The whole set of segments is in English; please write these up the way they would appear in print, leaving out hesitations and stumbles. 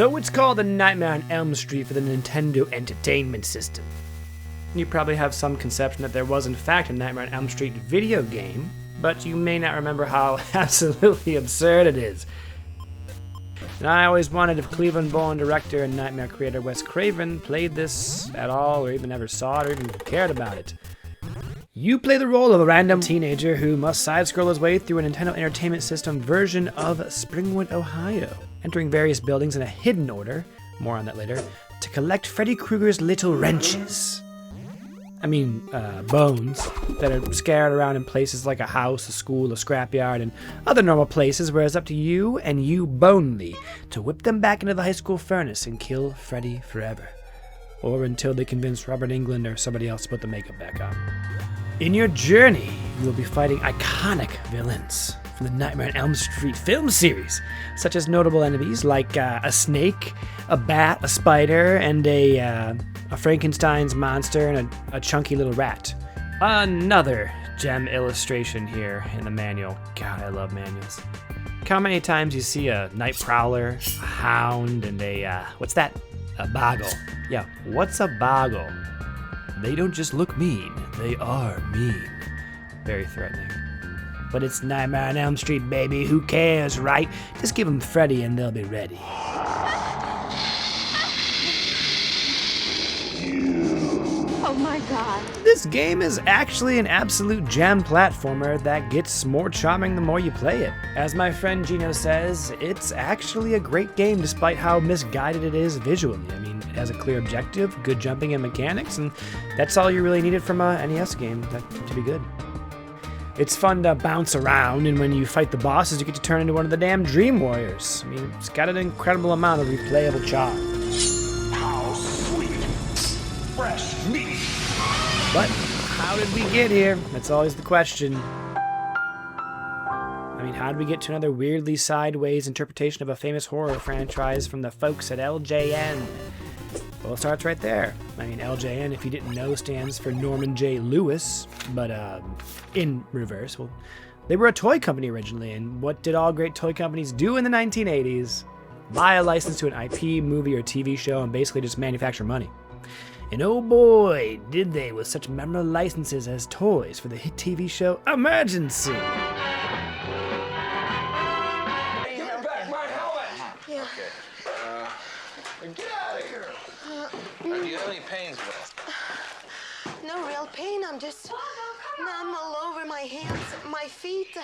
So it's called The Nightmare on Elm Street for the Nintendo Entertainment System. You probably have some conception that there was in fact a Nightmare on Elm Street video game, but you may not remember how absolutely absurd it is. And I always wondered if Cleveland-born director and Nightmare creator Wes Craven played this at all, or even ever saw it, or even cared about it. You play the role of a random teenager who must side-scroll his way through a Nintendo Entertainment System version of Springwood, Ohio, entering various buildings in a hidden order, more on that later, to collect Freddy Krueger's little wrenches. Bones that are scattered around in places like a house, a school, a scrapyard, and other normal places where it's up to you and you bonely to whip them back into the high school furnace and kill Freddy forever. Or until they convince Robert Englund or somebody else to put the makeup back on. In your journey, you will be fighting iconic villains from the Nightmare on Elm Street film series, such as notable enemies like a snake, a bat, a spider, and a Frankenstein's monster, and a chunky little rat. Another gem illustration here in the manual. God, I love manuals. How many times you see a night prowler, a hound, and what's that? A boggle. Yeah, what's a boggle? They don't just look mean, they are mean. Very threatening. But it's Nightmare on Elm Street, baby. Who cares, right? Just give them Freddy and they'll be ready. Oh my god. This game is actually an absolute gem platformer that gets more charming the more you play it. As my friend Gino says, it's actually a great game despite how misguided it is visually. It has a clear objective, good jumping and mechanics, and that's all you really needed from a NES game to be good. It's fun to bounce around, and when you fight the bosses, you get to turn into one of the damn Dream Warriors. It's got an incredible amount of replayable charm. How sweet. Fresh meat. But how did we get here? That's always the question. How did we get to another weirdly sideways interpretation of a famous horror franchise from the folks at LJN? Well, it starts right there. LJN, if you didn't know, stands for Norman J. Lewis, but in reverse. Well, they were a toy company originally, and what did all great toy companies do in the 1980s? Buy a license to an IP, movie, or TV show and basically just manufacture money. And oh boy, did they, with such memorable licenses as toys for the hit TV show Emergency! Get out of here! Do you have any pains, Will? No real pain, I'm just numb all over my hands, my feet.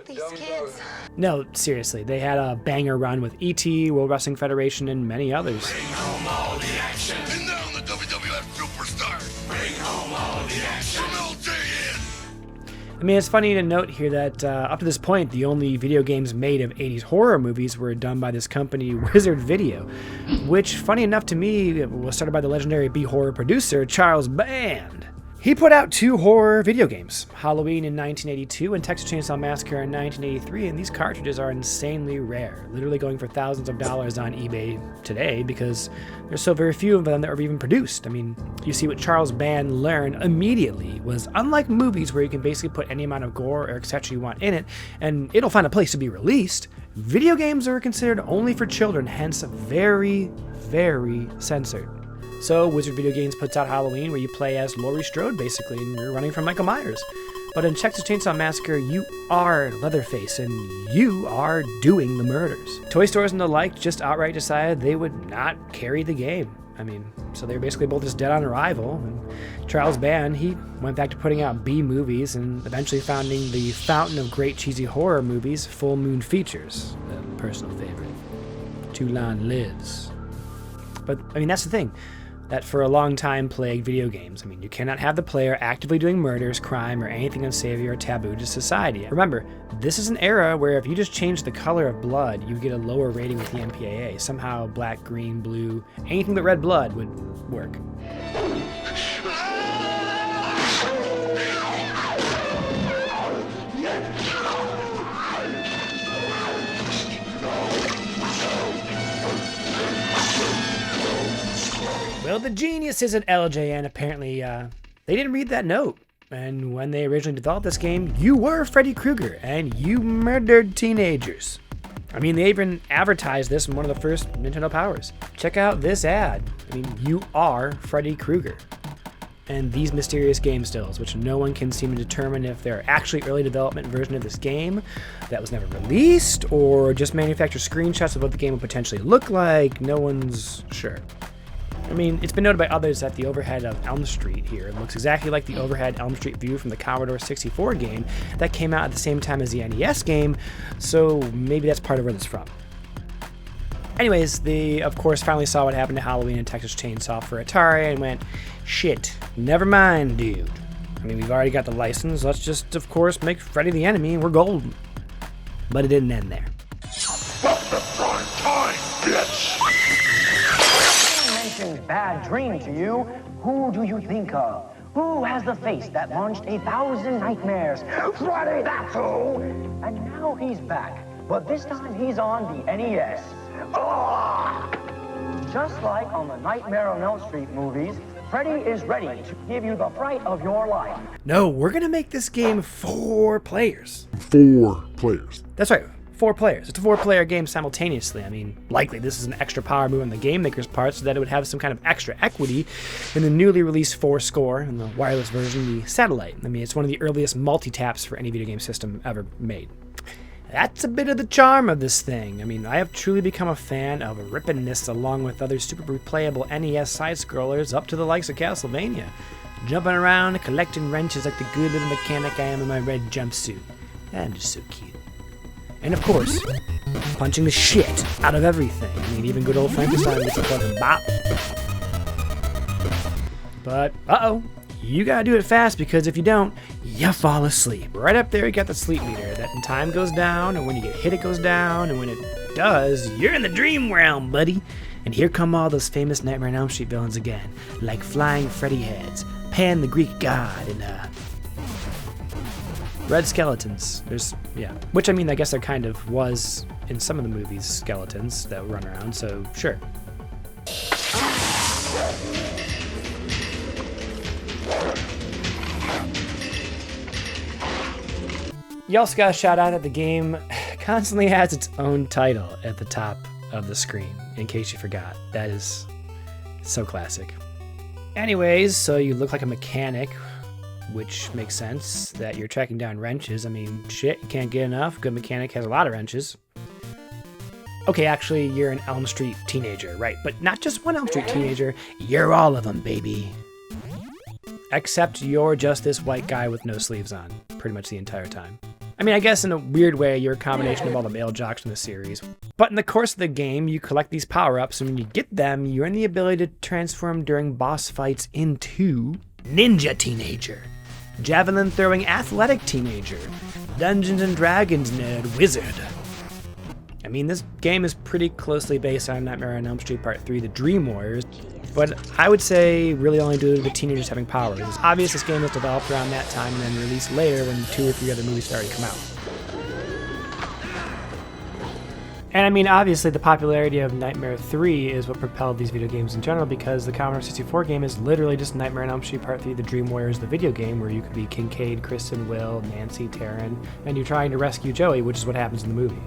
These kids. No, seriously, they had a banger run with E.T., World Wrestling Federation, and many others. Bring home all the action. And now the WWF Superstars. Bring home all the action. From LJN. It's funny to note here that up to this point, the only video games made of 80s horror movies were done by this company, Wizard Video, which, funny enough to me, was started by the legendary B-horror producer, Charles Band. He put out 2 horror video games, Halloween in 1982 and Texas Chainsaw Massacre in 1983, and these cartridges are insanely rare, literally going for thousands of dollars on eBay today because there's so very few of them that are even produced. You see what Charles Band learned immediately was, unlike movies where you can basically put any amount of gore or etc. you want in it, and it'll find a place to be released, video games are considered only for children, hence very, very censored. So Wizard Video Games puts out Halloween, where you play as Laurie Strode, basically, and you're running from Michael Myers. But in Texas Chainsaw Massacre, you are Leatherface, and you are doing the murders. Toy stores and the like just outright decided they would not carry the game. So they were basically both just dead on arrival. And Charles Band, he went back to putting out B movies and eventually founding the fountain of great cheesy horror movies, Full Moon Features, a personal favorite. Toulon Lives. But, that's the thing. That for a long time plagued video games. You cannot have the player actively doing murders, crime, or anything unsavory or taboo to society. Remember, this is an era where if you just change the color of blood, you get a lower rating with the MPAA. Somehow black, green, blue, anything but red blood would work. Well, the geniuses at LJN apparently, they didn't read that note. And when they originally developed this game, you were Freddy Krueger, and you murdered teenagers. I mean, they even advertised this in one of the first Nintendo Powers. Check out this ad. I mean, you are Freddy Krueger. And these mysterious game stills, which no one can seem to determine if they're actually early development version of this game that was never released, or just manufactured screenshots of what the game would potentially look like. No one's sure. I mean, it's been noted by others that the overhead of Elm Street here looks exactly like the overhead Elm Street view from the Commodore 64 game that came out at the same time as the NES game, so maybe that's part of where this is from. Anyways, they, of course, finally saw what happened to Halloween and Texas Chainsaw for Atari and went, shit, never mind, dude. I mean, we've already got the license, let's just, of course, make Freddy the enemy and we're golden. But it didn't end there. Welcome to prime time, bitch! Bad dream to you, who do you think of? Who has the face that launched 1,000 nightmares? Freddy, that's who! And now he's back, but this time he's on the NES. Just like on the Nightmare on Elm Street movies, Freddy is ready to give you the fright of your life. No, we're gonna make this game 4 players. 4 players. That's right. 4 players. It's a 4-player game simultaneously. I mean, likely this is an extra power move on the game maker's part so that it would have some kind of extra equity in the newly released 4 score and the wireless version, the Satellite. I mean, it's one of the earliest multi-taps for any video game system ever made. That's a bit of the charm of this thing. I mean, I have truly become a fan of ripping this along with other super replayable NES side-scrollers up to the likes of Castlevania. Jumping around, collecting wrenches like the good little mechanic I am in my red jumpsuit. I'm just so cute. And of course, punching the shit out of everything. I mean, even good old Frankenstein gets a fucking bop. But, uh-oh, you gotta do it fast because if you don't, you fall asleep. Right up there, you got the sleep meter that when time goes down, and when you get hit, it goes down, and when it does, you're in the dream realm, buddy. And here come all those famous Nightmare on Elm Street villains again, like Flying Freddy Heads, Pan the Greek God, and, Red Skeletons. Which, I mean, I guess there kind of was in some of the movies skeletons that run around, so sure. You also got a shout out that the game constantly has its own title at the top of the screen, in case you forgot. That is so classic. Anyways, so you look like a mechanic, which makes sense that you're tracking down wrenches. I mean, shit, you can't get enough. Good mechanic has a lot of wrenches. Okay, actually, you're an Elm Street teenager, right? But not just one Elm Street teenager, you're all of them, baby. Except you're just this white guy with no sleeves on, pretty much the entire time. I mean, I guess in a weird way, you're a combination of all the male jocks in the series. But in the course of the game, you collect these power-ups, and when you get them, you earn the ability to transform during boss fights into Ninja Teenager, Javelin-throwing athletic teenager, Dungeons and Dragons nerd wizard. I mean, this game is pretty closely based on Nightmare on Elm Street Part 3, The Dream Warriors, but I would say really only due to the teenagers having powers. It's obvious this game was developed around that time and then released later when 2 or 3 other movies had already come out. And I mean, obviously the popularity of Nightmare 3 is what propelled these video games in general, because the Commodore 64 game is literally just Nightmare on Elm Street Part 3, The Dream Warriors, the video game, where you could be Kincaid, Kristen, Will, Nancy, Taryn, and you're trying to rescue Joey, which is what happens in the movie.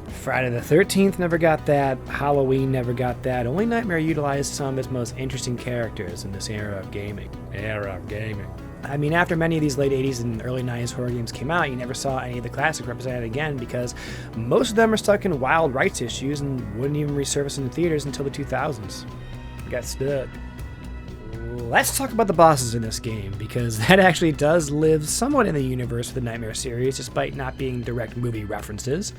Friday the 13th never got that, Halloween never got that, only Nightmare utilized some of its most interesting characters in this era of gaming. I mean, after many of these late 80s and early 90s horror games came out, you never saw any of the classics represented again because most of them are stuck in wild rights issues and wouldn't even resurface in the theaters until the 2000s. Got stuck. Let's talk about the bosses in this game, because that actually does live somewhat in the universe of the Nightmare series, despite not being direct movie references.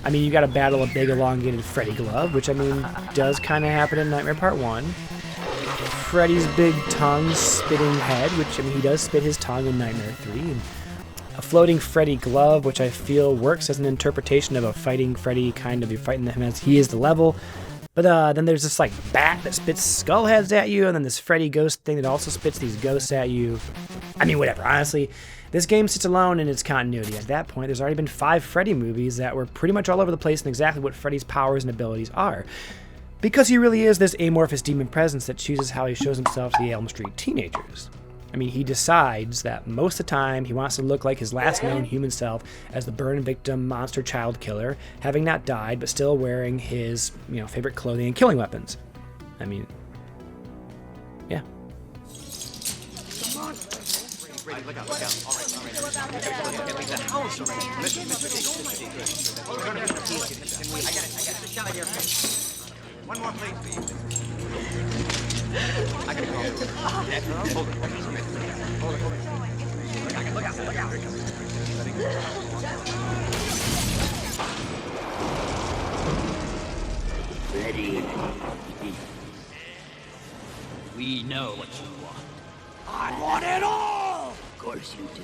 I mean, you got to battle a big elongated Freddy glove, which, I mean, does kind of happen in Nightmare Part 1. Freddy's big tongue spitting head, which, I mean, he does spit his tongue in Nightmare 3. And a floating Freddy glove, which I feel works as an interpretation of a fighting Freddy, kind of, you're fighting him as he is the level. But then there's this, like, bat that spits skull heads at you, and then this Freddy ghost thing that also spits these ghosts at you. I mean, whatever, honestly. This game sits alone in its continuity. At that point, there's already been 5 Freddy movies that were pretty much all over the place in exactly what Freddy's powers and abilities are. Because he really is this amorphous demon presence that chooses how he shows himself to the Elm Street teenagers. I mean, he decides that most of the time he wants to look like his last known human self as the burn victim monster child killer, having not died but still wearing his, favorite clothing and killing weapons. I mean, yeah. One more, please. I gotta go. Hold it. Look out. Ready. We know what you want. I want it all! Of course you do.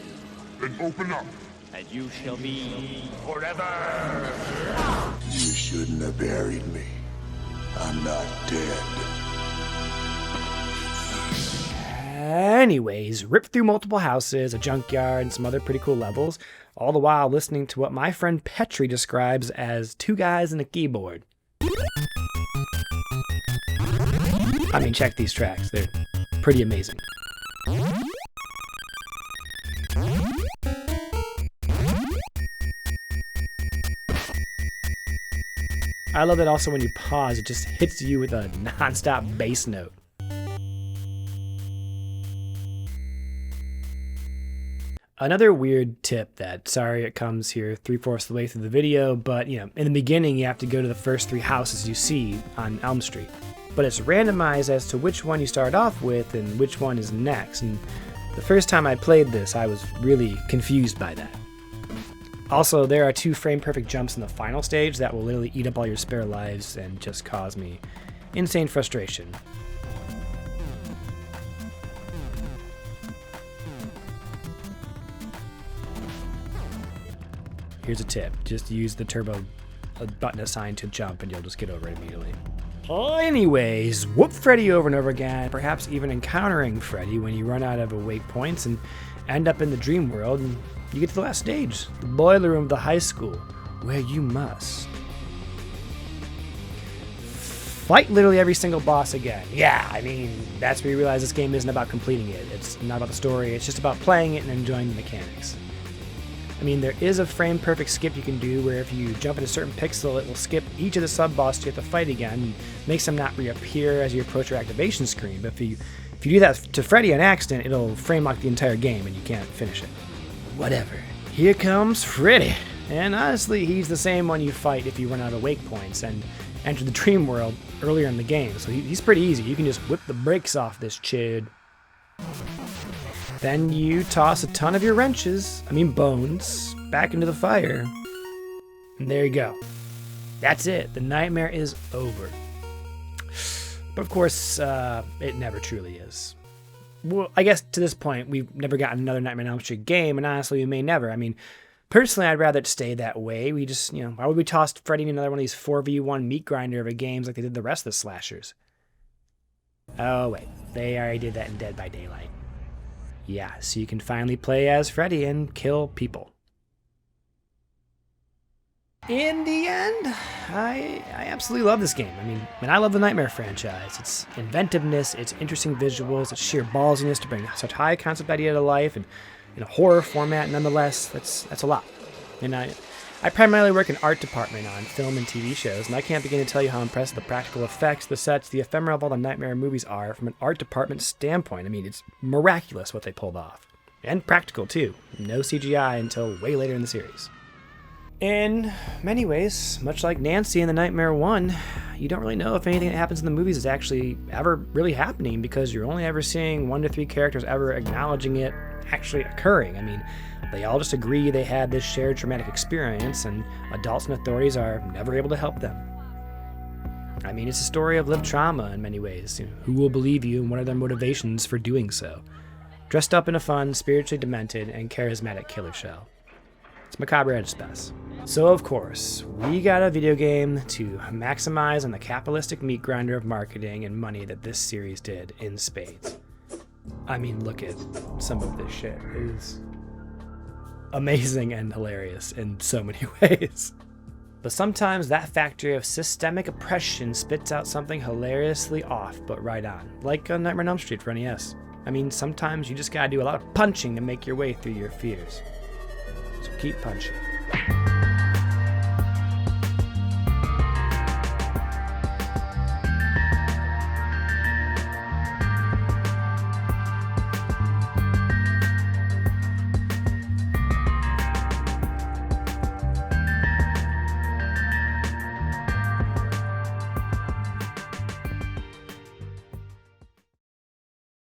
Then open up. And you shall be Forever! You shouldn't have buried me. I'm not dead. Anyways, rip through multiple houses, a junkyard, and some other pretty cool levels, all the while listening to what my friend Petri describes as two guys and a keyboard. I mean, check these tracks. They're pretty amazing. I love that also when you pause, it just hits you with a non-stop bass note. Another weird tip that, sorry it comes here 3/4 of the way through the video, but in the beginning you have to go to the first 3 houses you see on Elm Street. But it's randomized as to which one you start off with and which one is next, and the first time I played this I was really confused by that. Also, there are 2 frame-perfect jumps in the final stage that will literally eat up all your spare lives and just cause me insane frustration. Here's a tip. Just use the turbo button assigned to jump and you'll just get over it immediately. Anyways, whoop Freddy over and over again, perhaps even encountering Freddy when you run out of awake points and end up in the dream world, and you get to the last stage, the boiler room of the high school, where you must fight literally every single boss again. Yeah, I mean, that's where you realize this game isn't about completing it. It's not about the story, it's just about playing it and enjoying the mechanics. I mean, there is a frame-perfect skip you can do where if you jump in a certain pixel, it will skip each of the sub-bosses you have to fight again and makes them not reappear as you approach your activation screen. But if you do that to Freddy on accident, it'll frame lock the entire game and you can't finish it. Whatever. Here comes Freddy. And honestly, he's the same one you fight if you run out of wake points and enter the dream world earlier in the game. So he's pretty easy. You can just whip the brakes off this chid. Then you toss a ton of your bones, back into the fire. And there you go. That's it. The nightmare is over. But of course, it never truly is. Well, I guess to this point, we've never gotten another Nightmare on Elm Street game, and honestly, we may never. I mean, personally, I'd rather it stay that way. We just, why would we toss Freddy in another one of these 4v1 meat grinder of a games like they did the rest of the slashers? Oh, wait. They already did that in Dead by Daylight. Yeah, so you can finally play as Freddy and kill people. In the end, I absolutely love this game. I love the Nightmare franchise. Its inventiveness, its interesting visuals, its sheer ballsiness to bring such high concept idea to life, and in a horror format nonetheless, that's a lot. And I primarily work in art department on film and TV shows, and I can't begin to tell you how impressed the practical effects, the sets, the ephemera of all the Nightmare movies are from an art department standpoint. It's miraculous what they pulled off. And practical, too. No CGI until way later in the series. In many ways, much like Nancy in The Nightmare 1, you don't really know if anything that happens in the movies is actually ever really happening because you're only ever seeing 1 to 3 characters ever acknowledging it actually occurring. They all just agree they had this shared traumatic experience, and adults and authorities are never able to help them. It's a story of lived trauma in many ways. Who will believe you, and what are their motivations for doing so? Dressed up in a fun, spiritually demented, and charismatic killer shell. It's macabre at its best. So of course, we got a video game to maximize on the capitalistic meat grinder of marketing and money that this series did in spades. Look at some of this shit. It is amazing and hilarious in so many ways. But sometimes that factory of systemic oppression spits out something hilariously off but right on, like a Nightmare on Elm Street for NES. I mean, sometimes you just gotta do a lot of punching to make your way through your fears. So keep punching.